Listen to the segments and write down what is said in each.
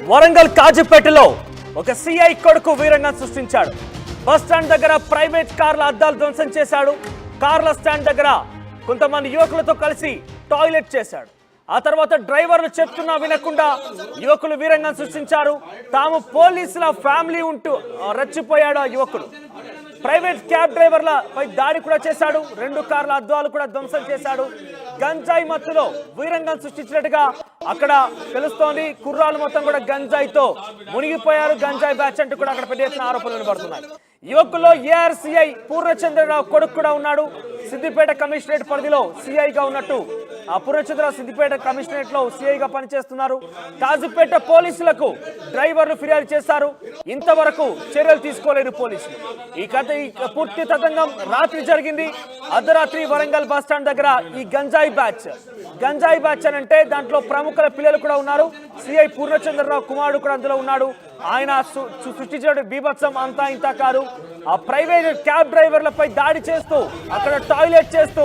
వరంగల్ కాజీపేటలో ఒక సిఐ కొడుకు వీరంగం సృష్టించాడు. బస్ స్టాండ్ దగ్గర ప్రైవేట్ కార్ల అద్దాలు ధ్వంసం చేశాడు. కార్ల స్టాండ్ దగ్గర కొంతమంది యువకులతో కలిసి టాయిలెట్ చేశాడు. ఆ తర్వాత డ్రైవర్లు చెప్తున్నా వినకుండా యువకులు వీరంగం సృష్టించారు. తాము పోలీసుల ఫ్యామిలీ ఉంటూ రెచ్చిపోయాడు ఆ యువకుడు. ప్రైవేట్ క్యాబ్ డ్రైవర్లపై దాడి కూడా చేశాడు. 2 కార్ల అద్దాలు కూడా ధ్వంసం చేశాడు. గంజాయి మత్తులో వీరంగం సృష్టించినట్టుగా అక్కడ తెలుస్తోంది. కుర్రాలు మొత్తం కూడా గంజాయితో మునిగిపోయారు. గంజాయి బ్యాచ్ అంటూ కూడా అక్కడ పెద్ద ఎత్తున ఆరోపణలు వినబడుతున్నాయి. యువకుల్లో ఏఆర్సీఐ పూర్ణచంద్రరావు కొడుకు కూడా ఉన్నాడు. సిద్దిపేట కమిషనరేట్ పరిధిలో సిఐగా ఉన్నట్టు ఆ పూర్ణచంద్రరావు సిద్దిపేట కమిషనరేట్ లో సిఐగా పనిచేస్తున్నారు. కాజీపేట పోలీసులకు డ్రైవర్లు ఫిర్యాదు చేశారు. ఇంతవరకు చర్యలు తీసుకోలేదు పోలీసులు. ఈ పూర్తి తతంగం రాత్రి జరిగింది. అర్ధరాత్రి వరంగల్ బస్ స్టాండ్ దగ్గర ఈ గంజాయి బ్యాచ్ అని అంటే దాంట్లో ప్రముఖుల పిల్లలు కూడా ఉన్నారు. సిఐ పూర్ణచంద్రరావు కుమారుడు కూడా అందులో ఉన్నాడు. ఆయన సృష్టించిన బీభత్సం అంతా ఇంత కాదు. ఆ ప్రైవేట్ క్యాబ్ డ్రైవర్లపై దాడి చేస్తూ అక్కడ టాయిలెట్ చేస్తూ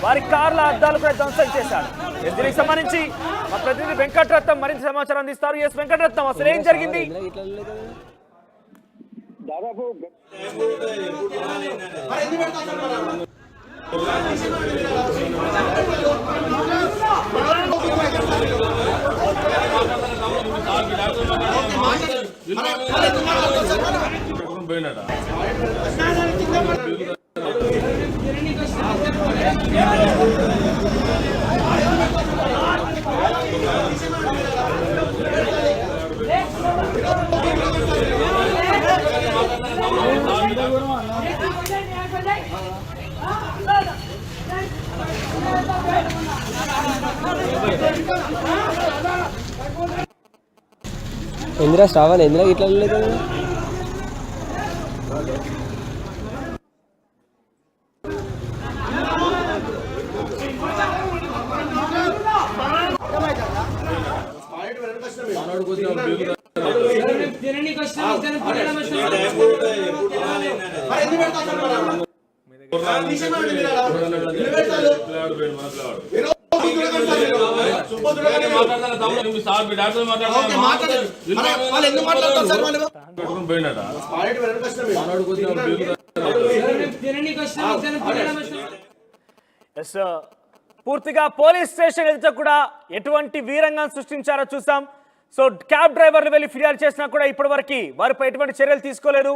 వారి కార్ల అద్దాలు కూడా ధ్వంసం చేశాడు. దీనికి సంబంధించి మా ప్రతినిధి వెంకటరత్నం మరింత సమాచారం అందిస్తారు. ఎస్ వెంకటరత్నం, అసలు ఏం జరిగింది? దాదాపు ఇందిరా శ్రావణ్ ఇందిరా ఇట్లా లేదు. పూర్తిగా పోలీస్ స్టేషన్ ఎదుట కూడా ఎటువంటి వీరంగం సృష్టించారో చూసాం. సో క్యాబ్ డ్రైవర్లు వెళ్ళి ఫిర్యాదు చేసినా కూడా ఇప్పటివరకు వారిపై ఎటువంటి చర్యలు తీసుకోలేదు.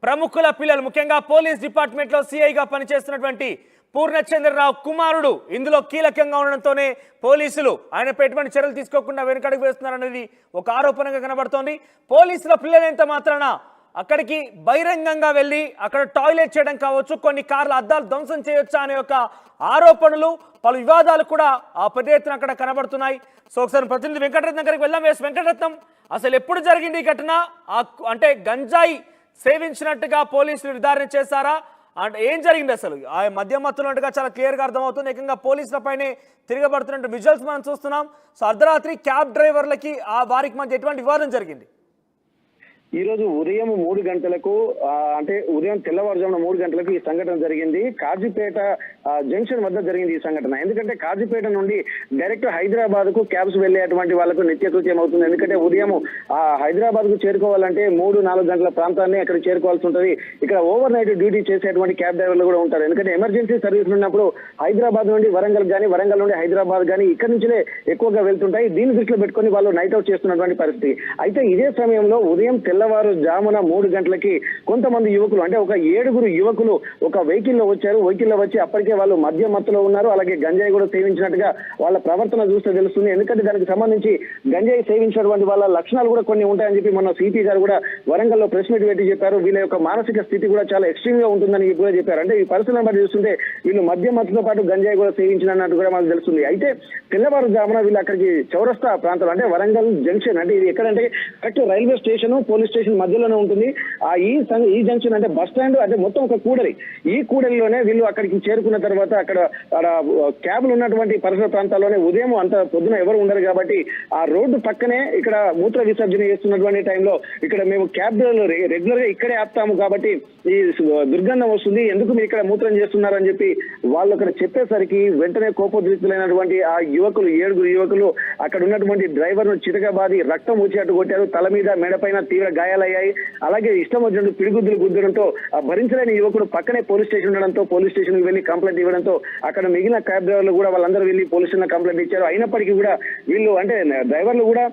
ప్రముఖుల పిల్లలు, ముఖ్యంగా పోలీస్ డిపార్ట్మెంట్ లో సిఐగా పనిచేస్తున్నటువంటి పూర్ణచంద్రరావు కుమారుడు ఇందులో కీలకంగా ఉండడంతోనే పోలీసులు ఆయనపై ఎటువంటి చర్యలు తీసుకోకుండా వెనుకడుగు వేస్తున్నారనేది ఒక ఆరోపణగా కనబడుతోంది. పోలీసుల పిల్లలంత మాత్రాన అక్కడికి బహిరంగంగా వెళ్ళి అక్కడ టాయిలెట్ చేయడం కావచ్చు, కొన్ని కార్ల అద్దాలు ధ్వంసం చేయొచ్చా అనే ఒక ఆరోపణలు, పలు వివాదాలు కూడా ఆ పెద్ద ఎత్తున అక్కడ కనబడుతున్నాయి. సో ఒకసారి ప్రతినిధి వెంకటరత్నం గారికి వెళ్దాం. వేసి వెంకటరత్నం, అసలు ఎప్పుడు జరిగింది ఈ ఘటన? అంటే గంజాయి సేవించినట్టుగా పోలీసులు నిర్ధారణ చేశారా? అంటే ఏం జరిగింది అసలు? ఆ మద్య మత్తున్నట్టుగా చాలా క్లియర్గా అర్థమవుతుంది. ఏకంగా పోలీసులపైనే తిరగబడుతున్నట్టు విజువల్స్ మనం చూస్తున్నాం. సో అర్ధరాత్రి క్యాబ్ డ్రైవర్లకి వారికి మధ్య ఎటువంటి వివాదం జరిగింది? ఈ రోజు ఉదయం 3 గంటలకు అంటే ఉదయం తెల్లవారుజామున 3 గంటలకు ఈ సంఘటన జరిగింది. కాజీపేట జంక్షన్ వద్ద జరిగింది ఈ సంఘటన. ఎందుకంటే కాజీపేట నుండి డైరెక్ట్ హైదరాబాద్ కు క్యాబ్స్ వెళ్లేటువంటి వాళ్ళకు నిత్యకృత్యం అవుతుంది. ఎందుకంటే ఉదయం హైదరాబాద్ కు చేరుకోవాలంటే 3-4 గంటల ప్రాంతాన్ని అక్కడ చేరుకోవాల్సి ఉంటుంది. ఇక్కడ ఓవర్ నైట్ డ్యూటీ చేసేటువంటి క్యాబ్ డ్రైవర్లు కూడా ఉంటారు. ఎందుకంటే ఎమర్జెన్సీ సర్వీస్ ఉన్నప్పుడు హైదరాబాద్ నుండి వరంగల్ కానీ, వరంగల్ నుండి హైదరాబాద్ కానీ ఇక్కడ నుంచే ఎక్కువగా వెళ్తుంటాయి. దీన్ని దృష్టిలో పెట్టుకుని వాళ్ళు నైట్ అవుట్ చేస్తున్నటువంటి పరిస్థితి. అయితే ఇదే సమయంలో ఉదయం తెల్లవారుజామున 3 గంటలకి కొంతమంది యువకులు, అంటే ఒక 7 యువకులు ఒక వెహికల్లో వచ్చారు. వెహికల్లో వచ్చి అప్పటికే వాళ్ళు మద్య మత్తులో ఉన్నారు. అలాగే గంజాయి కూడా సేవించినట్టుగా వాళ్ళ ప్రవర్తన చూస్తే తెలుస్తుంది. ఎందుకంటే దానికి సంబంధించి గంజాయి సేవించినటువంటి వాళ్ళ లక్షణాలు కూడా కొన్ని ఉంటాయని చెప్పి మొన్న సిపి గారు కూడా వరంగల్లో ప్రెస్ మీట్ పెట్టి చెప్పారు. వీళ్ళ యొక్క మానసిక స్థితి కూడా చాలా ఎక్స్ట్రీమ్ గా ఉంటుందని కూడా చెప్పారు. అంటే ఈ పరిస్థితులను బట్టి చూస్తుంటే వీళ్ళు మద్య మత్తుతో పాటు గంజాయి కూడా సేవించినట్టు కూడా మనకు తెలుస్తుంది. అయితే తెల్లవారుజామున వీళ్ళు అక్కడికి చౌరస్తా ప్రాంతంలో, అంటే వరంగల్ జంక్షన్, అంటే ఇది ఎక్కడంటే correct railway station, police police station మధ్యలోనే ఉంటుంది. ఈ జంక్షన్ అంటే బస్ స్టాండ్ అంటే మొత్తం ఒక కూడలి. ఈ కూడలిలోనే వీళ్ళు అక్కడికి చేరుకున్న తర్వాత అక్కడ క్యాబ్లు ఉన్నటువంటి పరిసర ప్రాంతాల్లోనే ఉదయం అంత పొద్దున ఎవరు ఉండరు కాబట్టి ఆ రోడ్డు పక్కనే ఇక్కడ మూత్ర విసర్జన చేస్తున్నటువంటి టైంలో ఇక్కడ మేము క్యాబ్ రెగ్యులర్ గా ఇక్కడే ఆపుతాము కాబట్టి ఈ దుర్గంధం వస్తుంది, ఎందుకు మీరు ఇక్కడ మూత్రం చేస్తున్నారని చెప్పి వాళ్ళు అక్కడ చెప్పేసరికి వెంటనే కోపోద్రిక్తులైనటువంటి ఆ యువకులు 7 యువకులు అక్కడ ఉన్నటువంటి డ్రైవర్ ను చితకబాది రక్తం వచ్చేట్టు కొట్టారు. తల మీద మెడపైన తీవ్ర గాయాలయ్యాయి. అలాగే ఇష్టం వచ్చినట్టు పిడిగుద్దులు గుద్దడంతో భరించలేని యువకుడు పక్కనే పోలీస్ స్టేషన్ ఉండడంతో పోలీస్ స్టేషన్ కి వెళ్లి కంప్లైంట్ ఇవ్వడంతో అక్కడ మిగిలిన క్యాబ్ డ్రైవర్లు కూడా వాళ్ళందరూ వెళ్లి పోలీస్ స్టేషన్ కంప్లైంట్ ఇచ్చారు. అయినప్పటికీ కూడా వీళ్ళు అంటే డ్రైవర్లు కూడా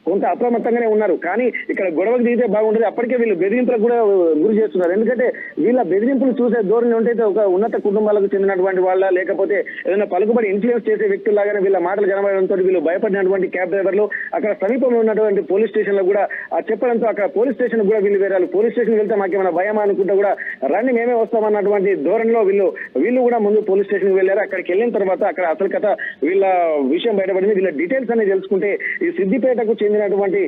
కొంత అప్రమత్తంగానే ఉన్నారు. కానీ ఇక్కడ గొడవకు దిగితే బాగుంటుంది. అప్పటికే వీళ్ళు బెదిరింపులకు కూడా గురి చేస్తున్నారు. ఎందుకంటే వీళ్ళ బెదిరింపులు చూసే ధోరణి ఉంటే ఒక ఉన్నత కుటుంబాలకు చెందినటువంటి వాళ్ళ లేకపోతే ఏదైనా పలుకుబడి ఇన్ఫ్లుయెన్స్ చేసే వ్యక్తుల్లాగానే వీళ్ళ మాటలు కనబడడంతో వీళ్ళు భయపడినటువంటి క్యాబ్ డ్రైవర్లు అక్కడ సమీపంలో ఉన్నటువంటి పోలీస్ స్టేషన్ లో కూడా చెప్పడంతో అక్కడ పోలీస్ స్టేషన్ కూడా వీళ్ళు వేరాలు పోలీస్ స్టేషన్ వెళ్తే మాకేమైనా భయమా అనుకుంటే కూడా రండి మేమే వస్తామన్నటువంటి ధోరణిలో వీళ్ళు కూడా ముందు పోలీస్ స్టేషన్ కి వెళ్ళారు. అక్కడికి వెళ్ళిన తర్వాత అక్కడ అసలు కథ వీళ్ళ విషయం బయటపడింది. వీళ్ళ డీటెయిల్స్ అనేది తెలుసుకుంటే ఈ సిద్దిపేటకు చెందినటువంటి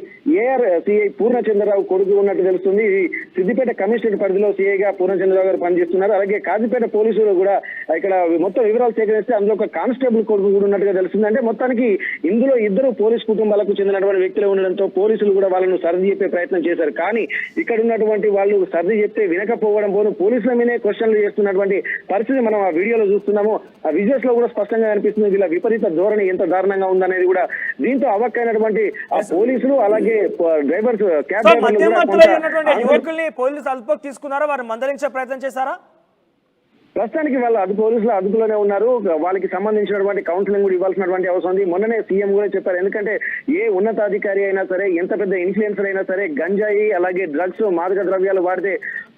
ఏఆర్ సిఐ పూర్ణచంద్రరావు కొడుకు ఉన్నట్టు తెలుస్తుంది. ఈ సిద్దిపేట కమిషనరేట్ పరిధిలో సిఐగా పూర్ణచంద్రరావు గారు పనిచేస్తున్నారు. అలాగే కాజీపేట పోలీసులు కూడా ఇక్కడ మొత్తం వివరాలు సేకరిస్తే అందులో ఒక కానిస్టేబుల్ కొడుకు కూడా ఉన్నట్టుగా తెలుస్తుంది. అంటే మొత్తానికి ఇందులో 2 పోలీస్ కుటుంబాలకు చెందినటువంటి వ్యక్తులు ఉండడంతో పోలీసులు కూడా వాళ్ళను సర్ది చెప్పే ప్రయత్నం చేశారు. కానీ ఇక్కడ ఉన్నటువంటి వాళ్ళు సర్ది చెప్తే వినకపోవడం పోను పోలీసుల మీదే క్వశ్చన్లు చేస్తున్నటువంటి పరిస్థితి మనం ఆ వీడియోలో చూస్తున్నాము. ఆ విజువల్స్ లో కూడా స్పష్టంగా కనిపిస్తుంది. వీళ్ళ విపరీత ధోరణి ఎంత దారుణంగా ఉందనేది కూడా దీంతో అవక్కైనటువంటి ఆ పోలీసులు అలాగే డ్రైవర్స్ క్యాబ్ యువకుల్ని పోలీసులు అదుపులోకి తీసుకున్నారా? వారిని మందలించే ప్రయత్నం చేశారా? ప్రస్తుతానికి వాళ్ళ పోలీసులు అదుపులోనే ఉన్నారు. వాళ్ళకి సంబంధించినటువంటి కౌన్సిలింగ్ కూడా ఇవ్వాల్సినటువంటి అవసరం ఉంది. మొన్ననే సీఎం కూడా చెప్పారు. ఎందుకంటే ఏ ఉన్నతాధికారి అయినా సరే ఎంత పెద్ద ఇన్ఫ్లుయెన్సర్ అయినా సరే గంజాయి అలాగే డ్రగ్స్ మాదక ద్రవ్యాలు వాడితే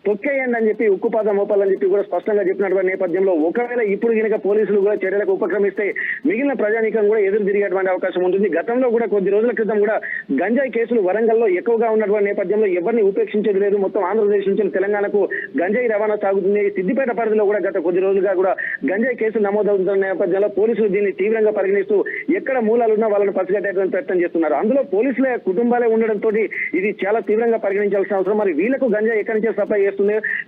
తొక్కేయండి అని చెప్పి ఉక్కుపాదం మోపాలని చెప్పి కూడా స్పష్టంగా చెప్పినటువంటి నేపథ్యంలో ఒకవేళ ఇప్పుడు కనుక పోలీసులు కూడా చర్యలకు ఉపక్రమిస్తే మిగిలిన ప్రజానీకం కూడా ఎదురు తిరిగేటువంటి అవకాశం ఉంటుంది. గతంలో కూడా కొద్ది రోజుల క్రితం కూడా గంజాయి కేసులు వరంగల్లో ఎక్కువగా ఉన్నటువంటి నేపథ్యంలో ఎవరిని ఉపేక్షించేది లేదు. మొత్తం ఆంధ్రప్రదేశ్ నుంచి తెలంగాణకు గంజాయి రవాణా సాగుతుంది. సిద్దిపేట పరిధిలో కూడా గత కొద్ది రోజులుగా కూడా గంజాయి కేసులు నమోదవుతున్న నేపథ్యంలో పోలీసులు దీన్ని తీవ్రంగా పరిగణిస్తూ ఎక్కడ మూలాలున్నా వాళ్ళని పసిగట్టేటువంటి ప్రయత్నం చేస్తున్నారు. అందులో పోలీసుల కుటుంబాలే ఉండడంతో ఇది చాలా తీవ్రంగా పరిగణించాల్సిన అవసరం. మరి వీళ్ళకు గంజాయి ఎక్కడి నుంచి సప్లై చేస్తుంది,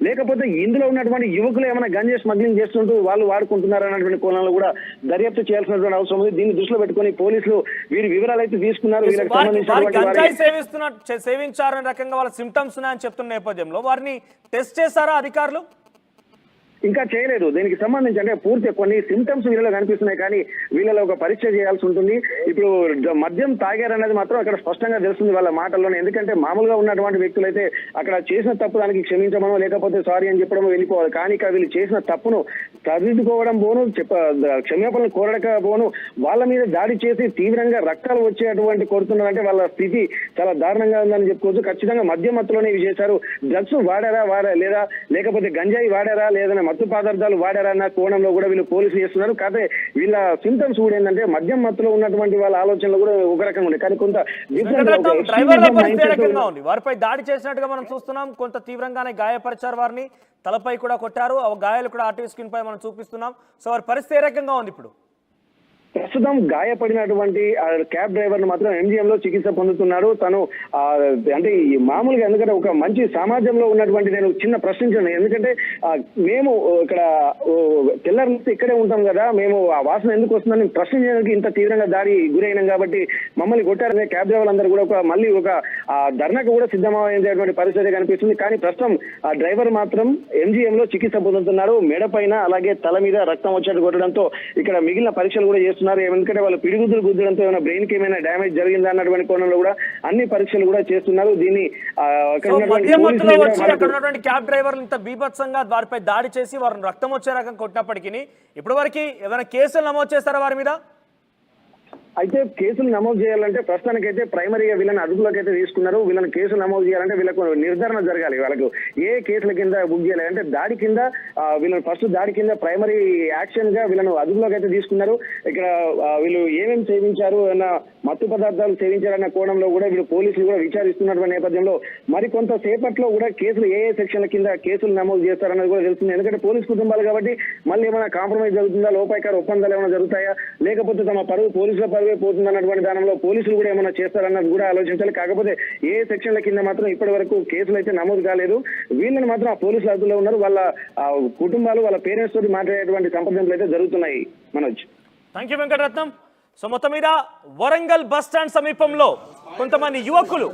లేకపోతే ఇందులో ఉన్నటువంటి యువకులు ఏమైనా గంజాయి స్మగ్లింగ్ చేస్తుంటూ వాళ్ళు వాడుకుంటున్నారు అన్నటువంటి కోణంలో కూడా దర్యాప్తు చేయాల్సినటువంటి అవసరం ఉంది. దీన్ని దృష్టిలో పెట్టుకుని పోలీసులు వీరి వివరాలు అయితే తీసుకున్నారు. వీళ్ళకి సంబంధించిన సేవించారనే రకంగా వాళ్ళ సిమ్టమ్స్ ఉన్నాయని చెప్తున్న నేపథ్యంలో వారిని టెస్ట్ చేశారా అధికారులు? ఇంకా చేయలేదు. దీనికి సంబంధించి అంటే పూర్తి కొన్ని సిమ్టమ్స్ వీళ్ళలో కనిపిస్తున్నాయి కానీ వీళ్ళలో ఒక పరీక్ష చేయాల్సి ఉంటుంది. ఇప్పుడు మద్యం తాగారనేది మాత్రం అక్కడ స్పష్టంగా తెలుస్తుంది వాళ్ళ మాటల్లోనే. ఎందుకంటే మామూలుగా ఉన్నటువంటి వ్యక్తులైతే అక్కడ చేసిన తప్పు దానికి క్షమించమనో లేకపోతే సారీ అని చెప్పడమో వెళ్ళిపోవాలి. కానీ ఇక్కడ వీళ్ళు చేసిన తప్పును సరిదిద్దుకోవడం పోను క్షమాపణలు కోరడకపోను వాళ్ళ మీద దాడి చేసి తీవ్రంగా రక్తాలు వచ్చేటువంటి కోరుతున్నారంటే వాళ్ళ స్థితి చాలా దారుణంగా ఉందని చెప్పుకోవచ్చు. ఖచ్చితంగా మద్యం మత్తులోనే ఇవి చేశారు. డ్రగ్స్ వాడారా లేదా లేకపోతే గంజాయి వాడారా లేదా మత్తు పదార్థాలు వాడారన్న కోణంలో కూడా వీళ్ళు పోలీసులు చేస్తున్నారు. కాకపోతే వీళ్ళ సింప్టమ్స్ కూడా ఏంటంటే మద్యం మత్తులో ఉన్నటువంటి వాళ్ళ ఆలోచనలు కూడా ఒక రకంగా ఉన్నాయి. కానీ కొంత వారిపై దాడి చేసినట్టుగా మనం చూస్తున్నాం. కొంత తీవ్రంగానే గాయపరిచారు, వారిని తలపై కూడా కొట్టారు. ఆ గాయాలు కూడా ఆర్టీవీ స్క్రీన్ పై మనం చూపిస్తున్నాం. సో వారి పరిస్థితి ఏ రకంగా ఉంది ఇప్పుడు? ప్రస్తుతం గాయపడినటువంటి క్యాబ్ డ్రైవర్ ను మాత్రం ఎంజిఎం లో చికిత్స పొందుతున్నాడు. తను అంటే మామూలుగా ఎందుకంటే ఒక మంచి సమాజంలో ఉన్నటువంటి నేను చిన్న ప్రశ్నించాను. ఎందుకంటే మేము ఇక్కడ తెల్లారి నుంచి ఇక్కడే ఉంటాం కదా, మేము ఆ వాసన ఎందుకు వస్తుందని ప్రశ్నించడానికి ఇంత తీవ్రంగా దాడి గురైనాం కాబట్టి మమ్మల్ని కొట్టారనే క్యాబ్ డ్రైవర్లు అందరూ కూడా మళ్ళీ ఒక ధర్నాకు కూడా సిద్ధమైనటువంటి పరిస్థితి కనిపిస్తుంది. కానీ ప్రస్తుతం ఆ డ్రైవర్ మాత్రం ఎంజిఎం లో చికిత్స పొందుతున్నారు. మెడ పైన అలాగే తల మీద రక్తం వచ్చేట్టు కొట్టడంతో ఇక్కడ మిగిలిన పరీక్షలు కూడా చేస్తున్నారు. ఎందుకంటే వాళ్ళు పిడిగుద్దులు గుద్దడంతో ఏమైనా బ్రెయిన్ కి ఏమైనా డ్యామేజ్ జరిగిందా అన్నటువంటి కోణంలో కూడా అన్ని పరీక్షలు కూడా చేస్తున్నారు. దీన్ని క్యాబ్ డ్రైవర్లు ఇంత బీభత్సంగా వారిపై దాడి చేసి వారిని రక్తం వచ్చే రకం కొట్టినప్పటికీ ఇప్పటి వరకు ఏమైనా కేసులు నమోదు చేస్తారా వారి మీద? అయితే కేసులు నమోదు చేయాలంటే ప్రస్తుతానికైతే ప్రైమరీగా వీళ్ళని అదుపులోకి అయితే తీసుకున్నారు. వీళ్ళని కేసులు నమోదు చేయాలంటే వీళ్ళకు నిర్ధారణ జరగాలి. వాళ్ళకు ఏ కేసుల కింద బుక్ చేయాలి అంటే దాడి కింద వీళ్ళని ఫస్ట్ దాడి కింద ప్రైమరీ యాక్షన్ గా వీళ్ళను అదుపులోకి అయితే తీసుకున్నారు. ఇక్కడ వీళ్ళు ఏమేమి సేవించారు అన్న మత్తు పదార్థాలు సేవించారన్న కోణంలో కూడా వీళ్ళు పోలీసులు కూడా విచారిస్తున్నటువంటి నేపథ్యంలో మరి కొంతసేపట్లో కూడా కేసులు ఏ సెక్షన్ల కింద కేసులు నమోదు చేస్తారన్నది కూడా తెలుస్తుంది. ఎందుకంటే పోలీసు కుటుంబాలు కాబట్టి మళ్ళీ ఏమైనా కాంప్రమైజ్ జరుగుతుందా, లోపాయకార ఒప్పందాలు ఏమైనా జరుగుతాయా, లేకపోతే తమ పరువు పోలీసుల పరువే పోతుంది అన్నటువంటి దానిలో పోలీసులు కూడా ఏమైనా చేస్తారన్నది కూడా ఆలోచించాలి. కాకపోతే ఏ సెక్షన్ల కింద మాత్రం ఇప్పటి వరకు కేసులు అయితే నమోదు కాలేదు. వీళ్ళని మాత్రం ఆ పోలీసుల అదుపులో ఉన్నారు. వాళ్ళ కుటుంబాలు వాళ్ళ పేరెంట్స్ తోటి మాట్లాడేటువంటి సంప్రదింపులు అయితే జరుగుతున్నాయి. Manoj. Thank you Venkataratnam. So మొత్తం మీద వరంగల్ బస్ స్టాండ్ సమీపంలో కొంతమంది యువకులు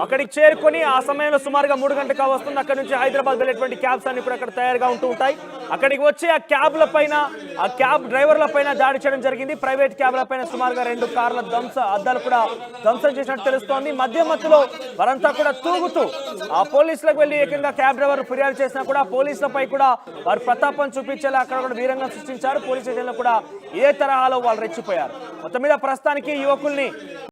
అక్కడికి చేరుకొని ఆ సమయంలో సుమారుగా 3 గంటలకు వస్తుంది. అక్కడ నుంచి హైదరాబాద్ వెళ్ళేటువంటి క్యాబ్స్ అన్ని కూడా అక్కడ తయారుగా ఉంటూ ఉంటాయి. అక్కడికి వచ్చి ఆ క్యాబ్ల పైన ఆ క్యాబ్ డ్రైవర్ల పైన దాడి చేయడం జరిగింది. ప్రైవేట్ క్యాబ్ల పైన సుమారుగా 2 కార్ల అద్దాలు కూడా ధ్వంసం చేసినట్టు తెలుస్తోంది. మధ్యలో వారంతా కూడా తూగుతూ ఆ పోలీసులకు వెళ్ళి ఏకంగా క్యాబ్ డ్రైవర్ ఫిర్యాదు చేసినా కూడా పోలీసులపై కూడా వారు ప్రతాపం చూపించేలా అక్కడ కూడా వీరంగం సృష్టించారు. పోలీస్ స్టేషన్లో కూడా ఇదే తరహాలో వాళ్ళు రెచ్చిపోయారు. మొత్తం మీద ప్రస్తుతానికి యువకుల్ని